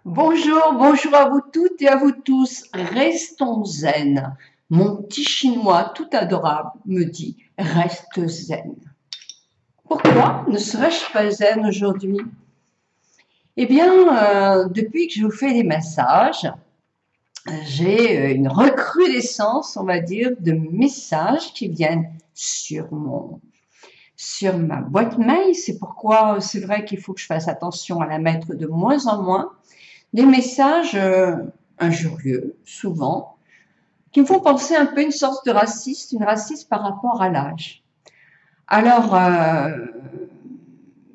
Bonjour, bonjour à vous toutes et à vous tous. Restons zen. Mon petit chinois tout adorable me dit reste zen. Pourquoi ne serais-je pas zen aujourd'hui? Eh bien, depuis que je vous fais des massages, j'ai une recrudescence, on va dire, de messages qui viennent sur ma boîte mail. C'est pourquoi c'est vrai qu'il faut que je fasse attention à la mettre de moins en moins. Des messages injurieux, souvent, qui me font penser un peu à une sorte de raciste, une raciste par rapport à l'âge. Alors,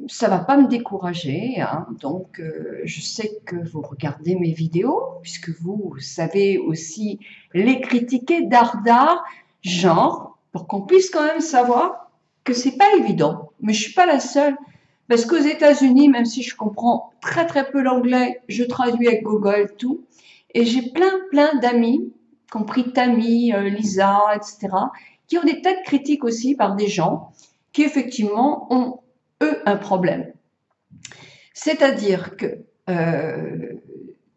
ça va pas me décourager, hein, donc je sais que vous regardez mes vidéos, puisque vous savez aussi les critiquer d'art, genre, pour qu'on puisse quand même savoir que c'est pas évident, mais je suis pas la seule. Parce qu'aux États-Unis, même si je comprends très très peu l'anglais, je traduis avec Google tout. Et j'ai plein d'amis, compris Tammy, Lisa, etc., qui ont des tas de critiques aussi par des gens qui effectivement ont, eux, un problème. C'est-à-dire que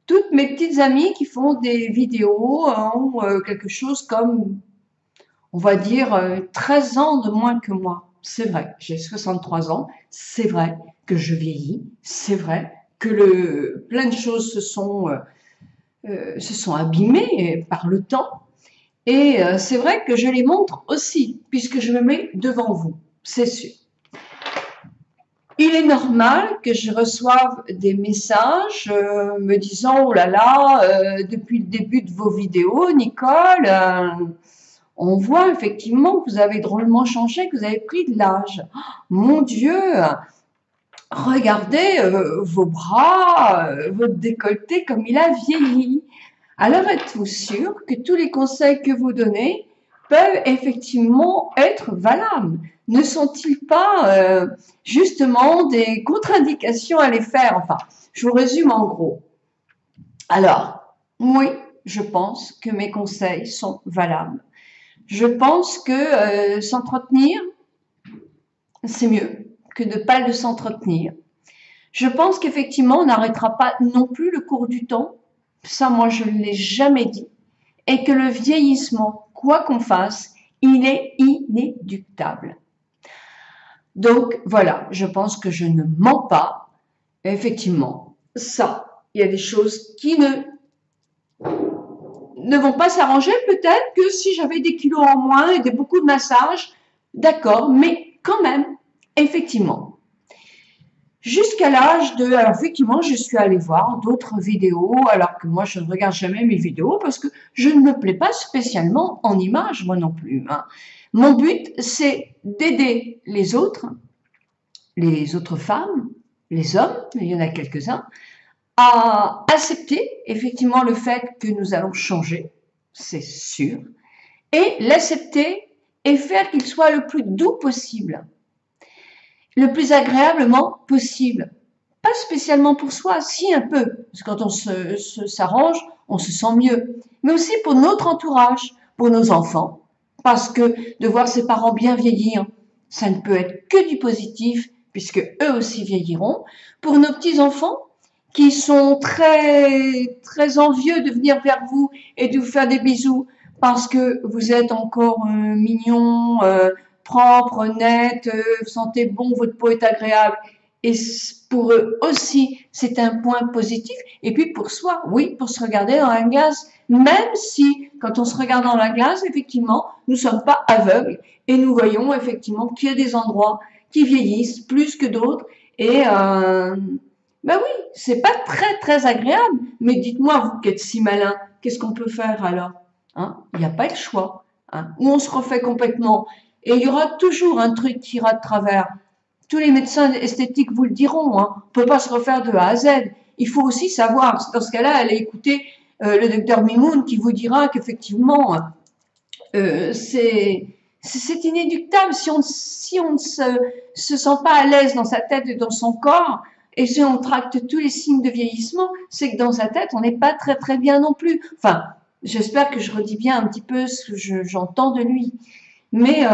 toutes mes petites amies qui font des vidéos ont quelque chose comme, on va dire, 13 ans de moins que moi. C'est vrai, j'ai 63 ans, c'est vrai que je vieillis, c'est vrai que plein de choses se sont abîmées par le temps, et c'est vrai que je les montre aussi, puisque je me mets devant vous, c'est sûr. Il est normal que je reçoive des messages me disant « Oh là là, depuis le début de vos vidéos, Nicole, on voit effectivement que vous avez drôlement changé, que vous avez pris de l'âge. Oh, mon Dieu, regardez vos bras, votre décolleté comme il a vieilli. » Alors êtes-vous sûr que tous les conseils que vous donnez peuvent effectivement être valables? Ne sont-ils pas justement des contre-indications à les faire? Enfin, je vous résume en gros. Alors, oui, je pense que mes conseils sont valables. Je pense que s'entretenir, c'est mieux que de ne pas le s'entretenir. Je pense qu'effectivement, on n'arrêtera pas non plus le cours du temps. Ça, moi, je ne l'ai jamais dit. Et que le vieillissement, quoi qu'on fasse, il est inéluctable. Donc, voilà, je pense que je ne mens pas. Effectivement, ça, il y a des choses qui ne vont pas s'arranger. Peut-être que si j'avais des kilos en moins et beaucoup de massages, d'accord, mais quand même, effectivement, jusqu'à l'âge de... Alors effectivement, je suis allée voir d'autres vidéos, alors que moi, je ne regarde jamais mes vidéos parce que je ne me plais pas spécialement en images, moi non plus. Hein. Mon but, c'est d'aider les autres femmes, les hommes, il y en a quelques-uns, à accepter effectivement le fait que nous allons changer, c'est sûr, et l'accepter et faire qu'il soit le plus doux possible, le plus agréablement possible. Pas spécialement pour soi, si un peu, parce que quand on s'arrange, on se sent mieux, mais aussi pour notre entourage, pour nos enfants, parce que de voir ses parents bien vieillir, ça ne peut être que du positif, puisque eux aussi vieilliront. Pour nos petits-enfants, qui sont très envieux de venir vers vous et de vous faire des bisous, parce que vous êtes encore mignon, propre, net, vous sentez bon, votre peau est agréable. Et pour eux aussi, c'est un point positif. Et puis pour soi, oui, pour se regarder dans la glace, même si, quand on se regarde dans la glace, effectivement, nous ne sommes pas aveugles et nous voyons effectivement qu'il y a des endroits qui vieillissent plus que d'autres. Et ben oui, c'est pas très agréable. Mais dites-moi, vous qui êtes si malin, qu'est-ce qu'on peut faire alors? Hein, il n'y a pas de choix. Hein, ou on se refait complètement. Et il y aura toujours un truc qui ira de travers. Tous les médecins esthétiques vous le diront, hein. On ne peut pas se refaire de A à Z. Il faut aussi savoir, dans ce cas-là, allez écouter le docteur Mimoun qui vous dira qu'effectivement, c'est inéluctable. Si on ne se sent pas à l'aise dans sa tête et dans son corps, et si on tracte tous les signes de vieillissement, c'est que dans sa tête, on n'est pas très bien non plus. Enfin, j'espère que je redis bien un petit peu ce que j'entends de lui. Mais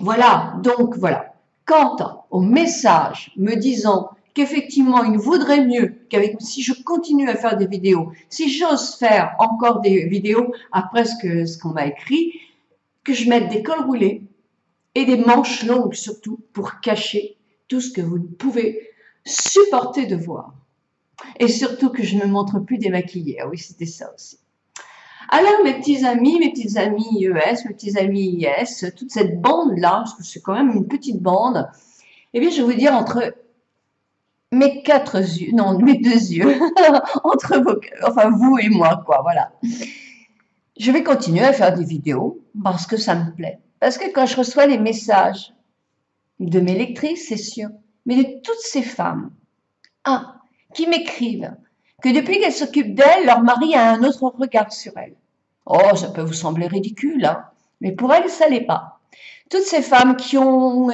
voilà, donc voilà. Quant au message me disant qu'effectivement, il vaudrait mieux qu'avec, si je continue à faire des vidéos, si j'ose faire encore des vidéos après ce qu'on m'a écrit, que je mette des cols roulés et des manches longues surtout pour cacher tout ce que vous ne pouvez supporter de voir. Et surtout que je ne me montre plus démaquillée. Ah oui, c'était ça aussi. Alors, mes petits amis ES, mes petits amis IS, toute cette bande-là, parce que c'est quand même une petite bande, eh bien, je vais vous dire, entre mes 4 yeux, non, mes 2 yeux, entre vos, enfin, vous et moi, quoi, voilà. Je vais continuer à faire des vidéos parce que ça me plaît. Parce que quand je reçois les messages de mes lectrices, c'est sûr, mais de toutes ces femmes, qui m'écrivent que depuis qu'elles s'occupent d'elles, leur mari a un autre regard sur elles. Oh, ça peut vous sembler ridicule, hein, mais pour elles, ça l'est pas. Toutes ces femmes qui ont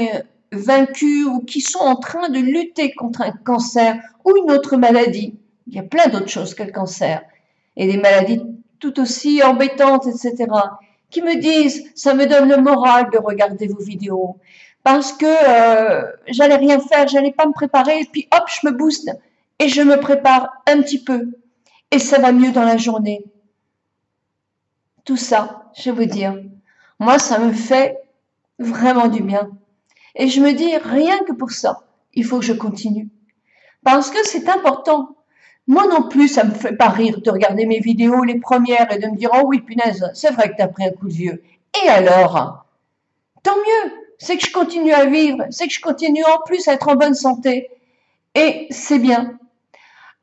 vaincu ou qui sont en train de lutter contre un cancer ou une autre maladie, il y a plein d'autres choses que le cancer, et des maladies tout aussi embêtantes, etc., qui me disent, ça me donne le moral de regarder vos vidéos, parce que j'allais rien faire, j'allais pas me préparer, et puis hop, je me booste, et je me prépare un petit peu, et ça va mieux dans la journée. Tout ça, je vais vous dire, moi, ça me fait vraiment du bien. Et je me dis, rien que pour ça, il faut que je continue. Parce que c'est important. Moi non plus, ça me fait pas rire de regarder mes vidéos, les premières, et de me dire, oh oui, punaise, c'est vrai que t'as pris un coup de vieux. Et alors? Tant mieux, c'est que je continue à vivre, c'est que je continue en plus à être en bonne santé. Et c'est bien.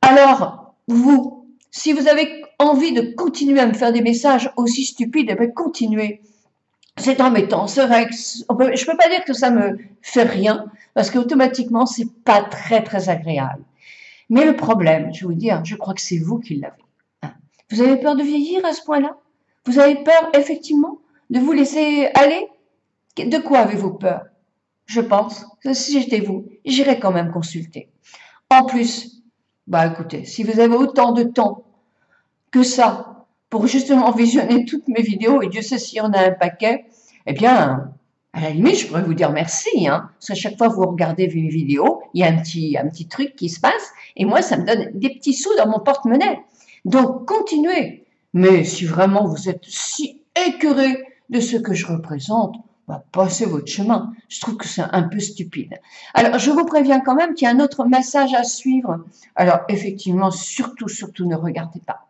Alors, vous, si vous avez envie de continuer à me faire des messages aussi stupides, eh bien, continuez. C'est embêtant, c'est vrai que je peux pas dire que ça me fait rien, parce qu'automatiquement, c'est pas très, très agréable. Mais le problème, je vais vous dire, je crois que c'est vous qui l'avez. Vous avez peur de vieillir à ce point-là? Vous avez peur, effectivement, de vous laisser aller? De quoi avez-vous peur? Je pense que si j'étais vous, j'irais quand même consulter. En plus, bah écoutez, si vous avez autant de temps que ça pour justement visionner toutes mes vidéos, et Dieu sait s'il y en a un paquet, eh bien, à la limite, je pourrais vous dire merci, hein, parce qu'à chaque fois que vous regardez mes vidéos, il y a un petit truc qui se passe, et moi, ça me donne des petits sous dans mon porte-monnaie. Donc, continuez. Mais si vraiment vous êtes si écœuré de ce que je représente, bah, passez votre chemin. Je trouve que c'est un peu stupide. Alors, je vous préviens quand même qu'il y a un autre massage à suivre. Alors, effectivement, surtout, ne regardez pas.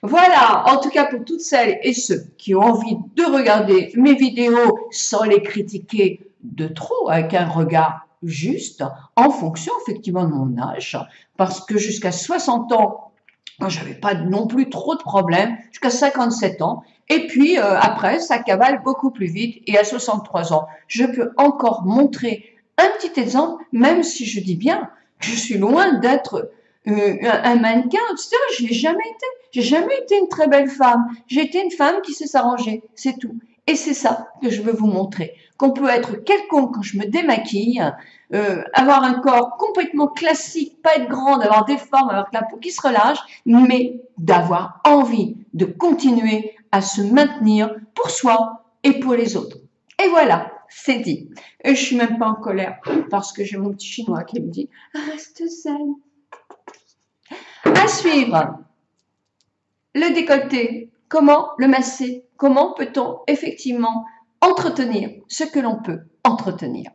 Voilà, en tout cas pour toutes celles et ceux qui ont envie de regarder mes vidéos sans les critiquer de trop, avec un regard juste, en fonction effectivement de mon âge, parce que jusqu'à 60 ans, j'avais pas non plus trop de problèmes, jusqu'à 57 ans, et puis après, ça cavale beaucoup plus vite, et à 63 ans, je peux encore montrer un petit exemple, même si je dis bien que je suis loin d'être un mannequin, etc. Je l'ai jamais été. J'ai jamais été une très belle femme. J'ai été une femme qui sait s'arranger, c'est tout. Et c'est ça que je veux vous montrer. Qu'on peut être quelconque quand je me démaquille, avoir un corps complètement classique, pas être grande, avoir des formes, avoir la peau qui se relâche, mais d'avoir envie de continuer à se maintenir pour soi et pour les autres. Et voilà, c'est dit. Et je suis même pas en colère parce que j'ai mon petit chinois qui me dit « Reste zen ». À suivre, le décolleté, comment le masser, comment peut-on effectivement entretenir ce que l'on peut entretenir.